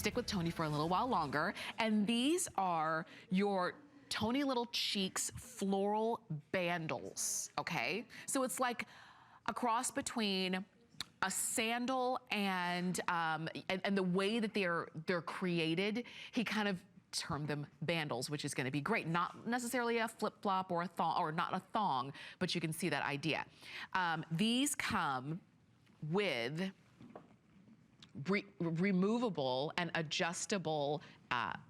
stick with Tony for a little while longer. And these are your Tony Little Cheeks Floral Bandals, okay? So it's like a cross between a sandal and the way that they're created, he kind of termed them bandals, which is going to be great. Not necessarily a flip-flop or a thong, or not a thong, but you can see that idea. These come with removable and adjustable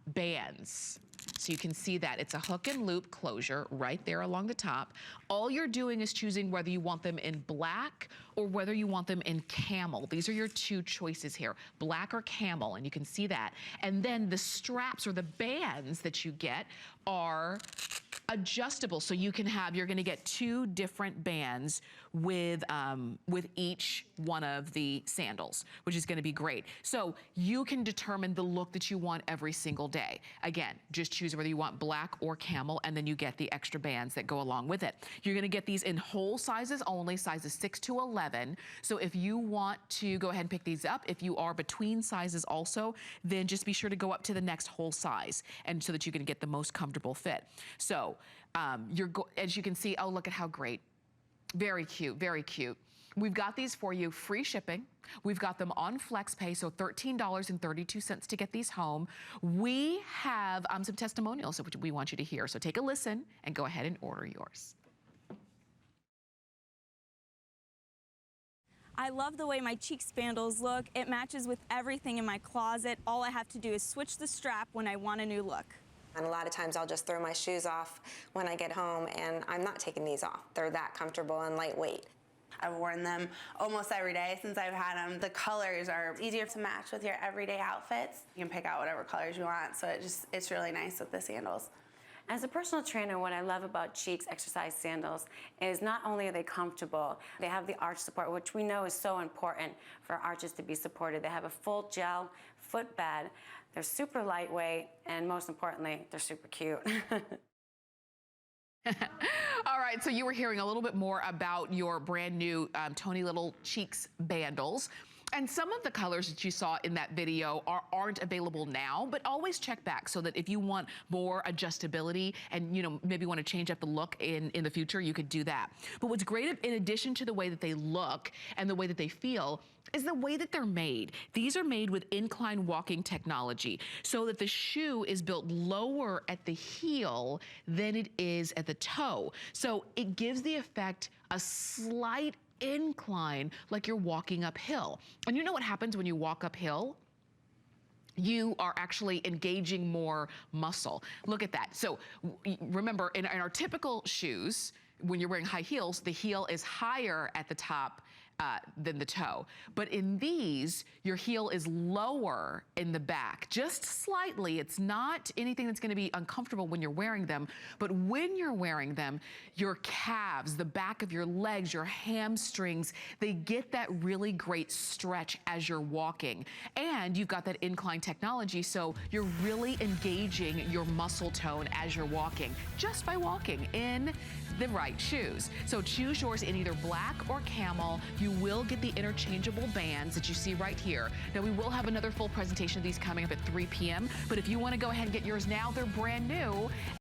bands. So you can see that it's a hook and loop closure right there along the top. All you're doing is choosing whether you want them in black or whether you want them in camel. These are your two choices here, black or camel, and you can see that. And then the straps or the bands that you get are adjustable, so you can have, you're gonna get two different bands with each one of the sandals, which is gonna be great. So you can determine the look that you want every single day. Again, just choose whether you want black or camel, and then you get the extra bands that go along with it. You're gonna get these in whole sizes only, sizes 6 to 11. So if you want to go ahead and pick these up, if you are between sizes also, then just be sure to go up to the next whole size, and so that you can get the most comfortable fit. So as you can see, oh, look at how great. Very cute, very cute. We've got these for you, free shipping. We've got them on FlexPay, so $13.32 to get these home. We have some testimonials that we want you to hear, so take a listen and go ahead and order yours. I love the way my cheeks bandals look. It matches with everything in my closet. All I have to do is switch the strap when I want a new look. And a lot of times I'll just throw my shoes off when I get home, and I'm not taking these off. They're that comfortable and lightweight. I've worn them almost every day since I've had them. The colors are easier to match with your everyday outfits. You can pick out whatever colors you want, so it's really nice with the sandals. As a personal trainer, what I love about Cheeks exercise sandals is not only are they comfortable, they have the arch support, which we know is so important for arches to be supported. They have a full gel footbed. They're super lightweight, and most importantly, they're super cute. All right, so you were hearing a little bit more about your brand new Tony Little Cheeks bandals. And some of the colors that you saw in that video aren't available now, but always check back so that if you want more adjustability and, you know, maybe want to change up the look in the future, you could do that. But what's great, in addition to the way that they look and the way that they feel, is the way that they're made. These are made with incline walking technology, so that the shoe is built lower at the heel than it is at the toe. So it gives the effect a slight incline, like you're walking uphill. And you know what happens when you walk uphill? You are actually engaging more muscle. Look at that. So remember, in our typical shoes, when you're wearing high heels, the heel is higher at the top than the toe. But in these, your heel is lower in the back, just slightly. It's not anything that's gonna be uncomfortable when you're wearing them, but when you're wearing them, your calves, the back of your legs, your hamstrings, they get that really great stretch as you're walking. And you've got that incline technology, so you're really engaging your muscle tone as you're walking, just by walking in the right shoes. So choose yours in either black or camel. You will get the interchangeable bands that you see right here. Now, we will have another full presentation of these coming up at 3 p.m., but if you want to go ahead and get yours now, they're brand new.